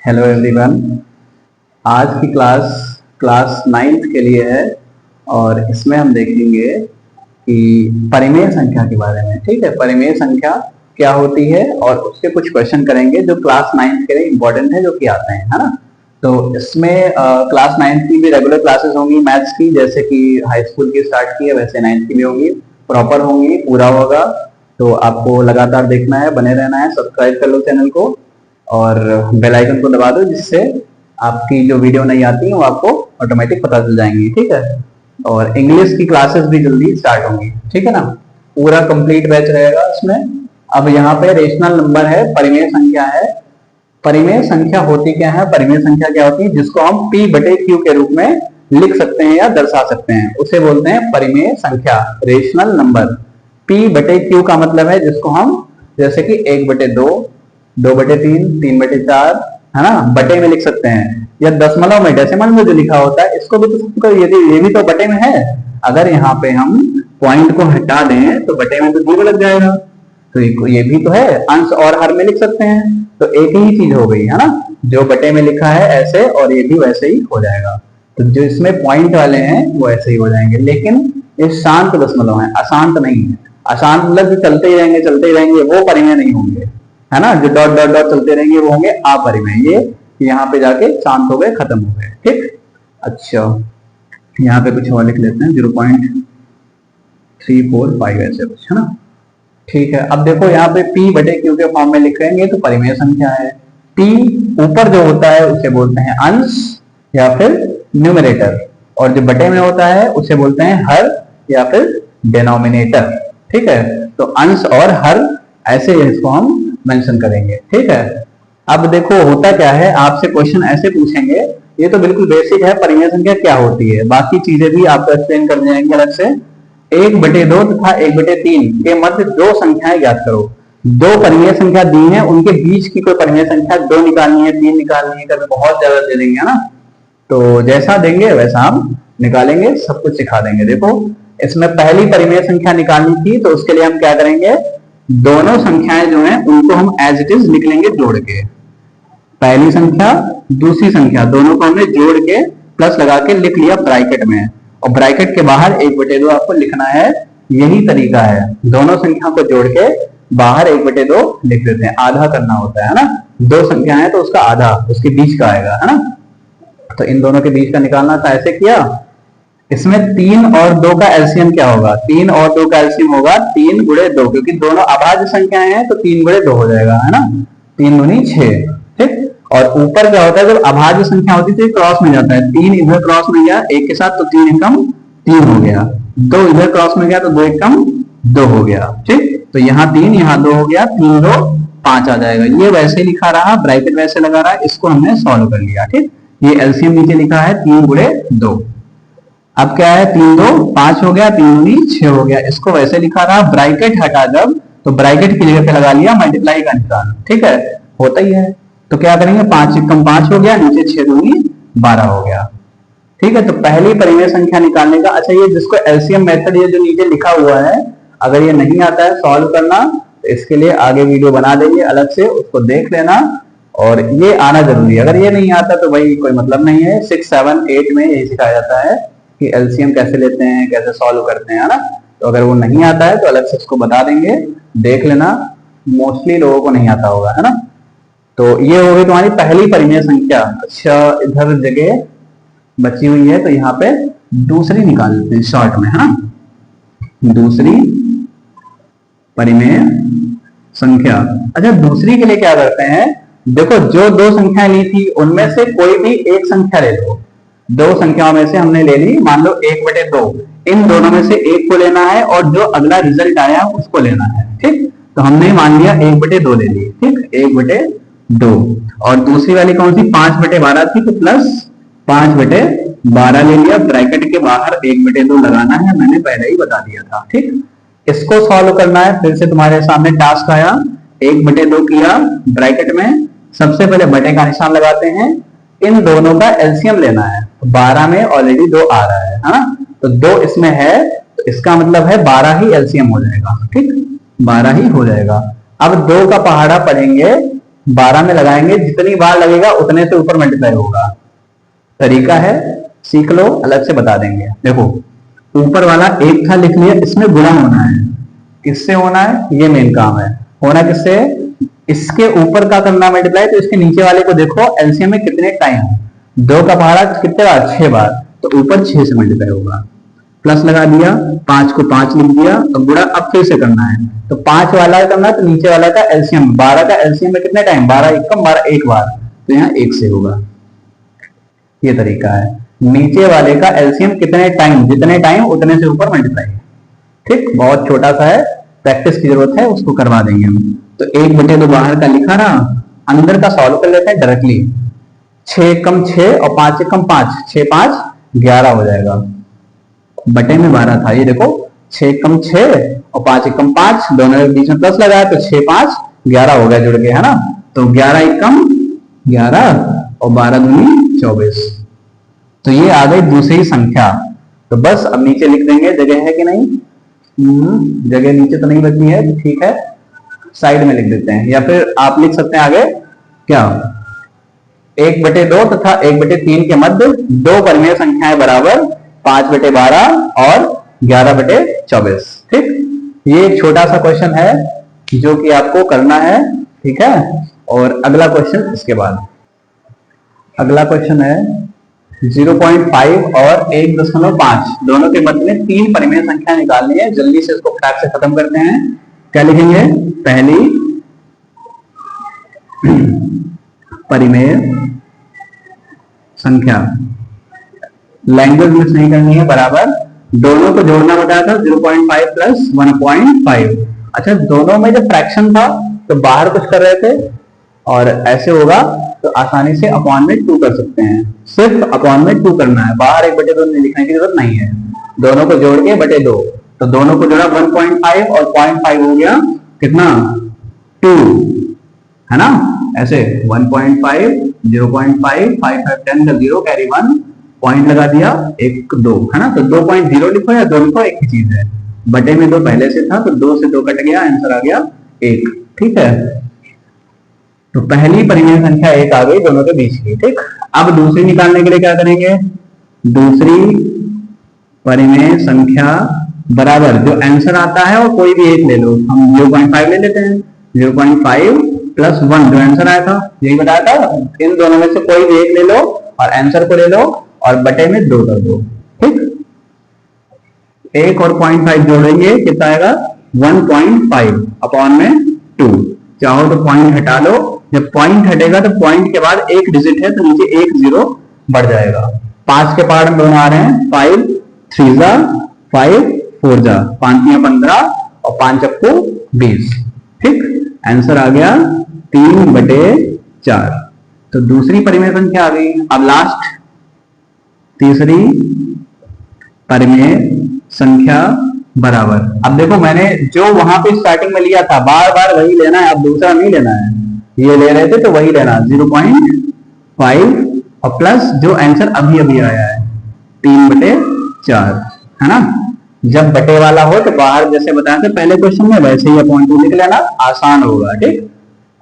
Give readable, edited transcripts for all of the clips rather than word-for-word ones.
Hello everyone. आज की class 9th के लिए है और इसमें हम देखेंगे कि परिमेय संख्या के बारे में। ठीक है, परिमेय संख्या क्या होती है और उसके कुछ क्वेश्चन करेंगे जो क्लास 9th के लिए इंपॉर्टेंट है, जो कि आते हैं, है ना। तो इसमें क्लास 9th की भी रेगुलर क्लासेस होंगी मैथ्स की, जैसे कि हाई स्कूल की स्टार्ट की है वैसे 9th की भी होंगी, प्रॉपर होंगी, पूरा होगा। तो आपको लगातार देखना है, बने रहना है, सब्सक्राइब कर लो चैनल को और बेल आइकन को दबा दो, जिससे आपकी जो वीडियो नहीं आती है वो आपको ऑटोमेटिक पता चल जाएंगी। ठीक है, और इंग्लिश की क्लासेस भी जल्दी स्टार्ट होंगी। ठीक है ना, पूरा कंप्लीट बैच रहेगा इसमें। अब यहाँ पे रेशनल नंबर है, परिमेय संख्या है। परिमेय संख्या होती क्या है? परिमेय संख्या क्या होती है? जिसको हम P बटे Q के रूप में लिख सकते हैं या दर्शा सकते हैं, उसे बोलते हैं परिमेय संख्या, रेशनल नंबर। P बटे Q का मतलब है जिसको हम जैसे कि 1/2, 2/3, 3/4, है ना, बटे में लिख सकते हैं, या दशमलव में, डेसिमल में जो लिखा होता है इसको भी तो यदि ये भी तो बटे में है। अगर यहाँ पे हम पॉइंट को हटा दें तो बटे में तो 0 लग जाएगा, तो ये भी तो है, अंश और हर में लिख सकते हैं, तो एक ही चीज हो गई, है ना। जो बटे में लिखा है ऐसे और ये भी वैसे ही हो जाएगा। तो जो इसमें पॉइंट वाले हैं वो ऐसे ही हो जाएंगे, लेकिन ये शांत दशमलव है, अशांत नहीं है। अशांत मतलब जो चलते ही रहेंगे वो परिमेय नहीं होंगे, है ना। जो डॉट डॉट डॉट चलते रहेंगे वो होंगे अपरिमेय। ये यहाँ पे जाके शांत हो गए, खत्म हो गए। ठीक, अच्छा यहाँ पे कुछ और लिख लेते हैं, 0.345 ऐसे कुछ, है ना। ठीक है, अब देखो यहाँ पे P बटे Q के फॉर्म में लिखेंगे तो परिमेय संख्या है। P ऊपर जो होता है उसे बोलते हैं अंश या फिर न्यूमरेटर, और जो बटे में होता है उसे बोलते हैं हर या फिर डिनोमिनेटर। ठीक है, तो अंश और हर ऐसे इसको हम मेंशन करेंगे। ठीक है, अब देखो होता क्या है, आपसे क्वेश्चन ऐसे पूछेंगे, ये तो बिल्कुल बेसिक है, परिमेय संख्या क्या होती है, बाकी चीजें भी आपको एक्सप्लेन कर जाएंगे अलग से। 1/2 तथा 1/3 के मध्य दो संख्याएं ज्ञात करो। दो परिमेय संख्या दी है, उनके बीच की कोई परिमेय संख्या 2 निकालनी है, 3 निकालनी है, कभी बहुत ज्यादा दे देंगे, है ना। तो जैसा देंगे वैसा हम निकालेंगे, सब कुछ सिखा देंगे। देखो इसमें पहली परिमेय संख्या निकालनी थी, तो उसके लिए हम क्या करेंगे, दोनों संख्याएं जो हैं उनको हम एज इट इज लिख लेंगे जोड़ के। पहली संख्या दूसरी संख्या दोनों को हमने जोड़ के प्लस लगा के लिख लिया ब्रैकेट में, और ब्रैकेट के बाहर 1/2 आपको लिखना है। यही तरीका है, दोनों संख्या को जोड़ के बाहर 1/2 लिख देते हैं, आधा करना होता है ना। दो संख्या है तो उसका आधा उसके बीच का आएगा, है ना। तो इन दोनों के बीच का निकालना था, ऐसे किया। इसमें 3 और 2 का एलसीएम क्या होगा? 3 और 2 का एलसीएम होगा 3 × 2, क्योंकि दोनों अभाज्य संख्याएं हैं तो 3 × 2 हो जाएगा, है ना। 3 दूनी 6। ठीक, और ऊपर क्या होता है, जब अभाज्य संख्या होती है तो क्रॉस में जाता है, 3 इधर क्रॉस में गया एक के साथ तो 3 एकम 3 हो गया, 2 इधर क्रॉस में गया तो 2 एकम 2 हो गया। ठीक, तो यहाँ 3 यहाँ 2 हो गया, 3 2 5 आ जाएगा। ये वैसे लिखा रहा, ब्रैकेट वैसे लगा रहा है, इसको हमने सॉल्व कर लिया। ठीक, ये एलसीएम नीचे लिखा है 3 × 2। अब क्या है, 3 2 5 हो गया, 3 दूनी 6 हो गया, इसको वैसे लिखा रहा, ब्रैकेट हटा जब तो ब्रैकेट की जगह पे लगा लिया मल्टीप्लाई का निशान। ठीक है, होता ही है। तो क्या करेंगे, 5 एकम 5 हो गया, नीचे 6 दूनी 12 हो गया। ठीक है, तो पहली परिमेय संख्या निकालने का। अच्छा, ये जिसको एलसीएम मेथड ये जो नीचे लिखा हुआ है, अगर ये नहीं आता है सॉल्व करना तो इसके लिए आगे वीडियो बना देंगे अलग से, उसको देख लेना, और ये आना जरूरी है। अगर ये नहीं आता तो भाई कोई मतलब नहीं है। 6 7 8 में यही सिखाया जाता है कि एलसीएम कैसे लेते हैं, कैसे सॉल्व करते हैं, है ना। तो अगर वो नहीं आता है तो अलग से उसको बता देंगे, देख लेना। मोस्टली लोगों को नहीं आता होगा, है ना। तो ये हो गई तुम्हारी पहली परिमेय संख्या। अच्छा, इधर जगह बची हुई है तो यहाँ पे दूसरी निकाल लेते हैं शॉर्ट में, है ना। दूसरी परिमेय संख्या। अच्छा, दूसरी के लिए क्या करते हैं, देखो जो दो संख्याएं ली थी उनमें से कोई भी एक संख्या ले लो। दो संख्याओं में से हमने ले ली, मान लो 1/2, इन दोनों में से एक को लेना है और जो अगला रिजल्ट आया उसको लेना है। ठीक, तो हमने मान लिया 1/2 ले ली। ठीक, 1/2, और दूसरी वाली कौन सी, 5/12 थी, तो प्लस 5/12 ले लिया। ब्रैकेट के बाहर 1/2 लगाना है, मैंने पहले ही बता दिया था। ठीक, इसको सॉल्व करना है, फिर से तुम्हारे सामने टास्क आया, 1/2 किया ब्रैकेट में, सबसे पहले बटे का निशान लगाते हैं, इन दोनों का एलसीएम लेना है। 12 में ऑलरेडी 2 आ रहा है ना, तो 2 इसमें है, तो इसका मतलब है 12 ही एलसीएम हो जाएगा। ठीक, 12 ही हो जाएगा। अब 2 का पहाड़ा पढ़ेंगे 12 में लगाएंगे, जितनी बार लगेगा उतने से ऊपर मल्टीप्लाई होगा। तरीका है, सीख लो, अलग से बता देंगे। देखो ऊपर वाला 1 था लिख लिया, इसमें गुणा होना है। किससे होना है? ये मेन काम है। होना किससे? इसके ऊपर का करना मल्टीप्लाई, तो इसके नीचे वाले को देखो एलसीएम में कितने टाइम, 2 का पहाड़ा कितने बार? 6 बार, तो ऊपर 6 से मल्टीप्लाई होगा। प्लस लगा दिया, 5 को 5 लिख दिया, तो गुणा अब फिर से करना है, तो 5 वाला करना, तो नीचे वाला का एलसीएम 12 का एलसीएम में कितने टाइम? 12 एकम 12 एक बार, तो यहाँ 1 से होगा। ये तरीका है। नीचे वाले का एलसीएम कितने टाइम, जितने टाइम उतने से ऊपर मल्टीप्लाई। ठीक, बहुत छोटा सा है, प्रैक्टिस की जरूरत है, उसको करवा देंगे हम। तो 1/2 बाहर का लिखा रहा, अंदर का सॉल्व कर लेते हैं डायरेक्टली। 6 कम 6 और 5 कम 5, 6 5 11 हो जाएगा। बटे में 12 था, ये देखो 6 कम 6 और 5 कम 5, दोनों के बीच में प्लस लगाया, तो 6 5 11 हो गया जुड़ के, है ना। तो 11 एकम 11 और 12 दूनी 24। तो ये आ गई दूसरी संख्या। तो बस अब नीचे लिख देंगे, जगह है कि नहीं? जगह नीचे तो नहीं बची है, तो ठीक है, साइड में लिख देते हैं, या फिर आप लिख सकते हैं आगे क्या, 1/2 तथा 1/3 के मध्य 2 परिमेय संख्याएं बराबर 5/12 और 11/24। ठीक, ये एक छोटा सा क्वेश्चन है जो कि आपको करना है, ठीक है। और अगला क्वेश्चन इसके बाद, अगला क्वेश्चन है 0.5 और 1.5 दोनों के मध्य में 3 परिमेय संख्या निकालनी है। जल्दी से इसको फटाक से खत्म करते हैं। क्या लिखेंगे? पहली परिमेय संख्या, लैंग्वेज मिक्स नहीं करनी है, बराबर दोनों को जोड़ना बताया था 0.5 प्लस 1.5। अच्छा, दोनों में जब फ्रैक्शन था तो बाहर कुछ कर रहे थे, और ऐसे होगा तो आसानी से अपॉन में 2 कर सकते हैं। सिर्फ अपॉन में 2 करना है, बाहर 1/2 लिखने की जरूरत नहीं है। दोनों को जोड़ के बटे 2, तो दोनों को जोड़ा 1.5 और 0.5 हो गया कितना? 2, है ना। ऐसे 1.5 0.5 5 5 10 का 0 कैरी 1 पॉइंट लगा दिया, 1 2, है ना। तो 2.0 लिखो या 2 लिखो, एक ही चीज है। बटे में 2 पहले से था, तो 2 से 2 कट गया, आंसर आ गया 1। ठीक है, तो पहली परिमेय संख्या 1 आ गई दोनों के बीच की। ठीक, अब दूसरी निकालने के लिए क्या करेंगे? दूसरी परिमेय संख्या बराबर जो आंसर आता है वो कोई भी एक ले लो। हम 0.5 ले लेते हैं, 0.5 प्लस 1 जो आंसर आया था, यही बताया था। इन दोनों में से कोई भी एक ले लो और आंसर को ले लो और बटे में 2 कर दो। ठीक, 1 और 0.5 जोड़ेंगे, कितना आएगा? 1.5 अपॉन में 2। चाहो तो पॉइंट हटा लो, जब पॉइंट हटेगा तो पॉइंट के बाद एक डिजिट है तो नीचे 1 0 बढ़ जाएगा। 5 के पार्ट में दोनों आ रहे हैं, 5 3 जा 5 4 जा 5 या 15 और 5 चक्कू 20। ठीक, आंसर आ गया 3/4। तो दूसरी परिमेय संख्या आ गई। अब लास्ट तीसरी परिमेय संख्या बराबर, अब देखो मैंने जो वहां पे स्टार्टिंग में लिया था बार बार वही लेना है, अब दूसरा नहीं लेना है। ये ले रहे थे तो वही लेना, 0.5 और प्लस जो आंसर अभी अभी आया है 3/4, है ना। जब बटे वाला हो तो बाहर जैसे बताया था पहले क्वेश्चन में, वैसे ही पॉइंट लिख लेना, आसान होगा। ठीक,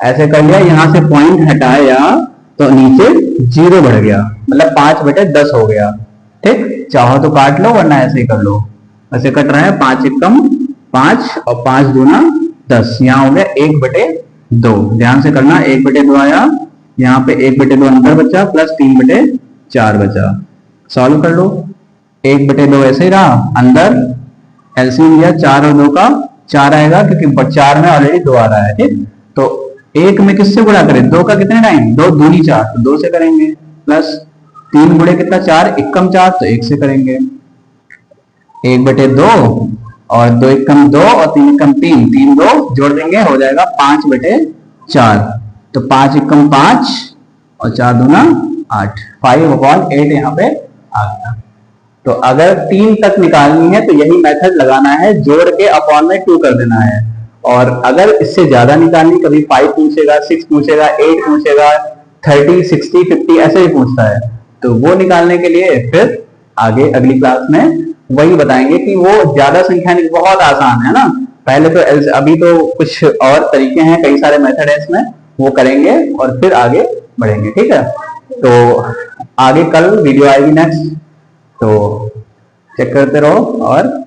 ऐसे कर लिया, यहां से पॉइंट हटाया तो नीचे 0 बढ़ गया, मतलब 5/10 हो गया। ठीक, चाहो तो काट लो वरना ऐसे ही कर लो। ऐसे कट रहा है, 5 एकम 5 और 5 दूना 10, यहाँ हो गया 1/2। ध्यान से करना, 1/2 आया, यहाँ पे 1/2 अंदर बचा प्लस 3/4 बचा। सॉल्व कर लो, 1/2 ऐसे ही रहा, अंदर एलसीएम लिया 4 और 2 का 4 आएगा क्योंकि 4 में ऑलरेडी 2 आ रहा है। ठीक, तो 1 में किससे गुणा करें? 2 का कितने टाइम? 2 दूनी 4, तो 2 से करेंगे, प्लस 3 गुणे कितना? 4 एकम 4, तो 1 से करेंगे। 1/2 और 2 एकम 2 और 3 एकम 3, 3 2 जोड़ देंगे, हो जाएगा 5/4। तो 5 एकम 5 और 4 दूना 8, 5/8 यहाँ पे आ गया। तो अगर 3 तक निकालनी है तो यही मेथड लगाना है, जोड़ के अपॉन में 2 कर देना है। और अगर इससे ज्यादा निकालनी, कभी 5 पूछेगा, 6 पूछेगा, 8 पूछेगा, 30 60 50 ऐसे ही पूछता है, तो वो निकालने के लिए फिर आगे अगली क्लास में वही बताएंगे कि वो ज्यादा संख्या बहुत आसान है ना। पहले तो अभी तो कुछ और तरीके हैं, कई सारे मेथड है इसमें, वो करेंगे और फिर आगे बढ़ेंगे। ठीक है, तो आगे कल वीडियो आएगी नेक्स्ट, तो चेक करते रहो और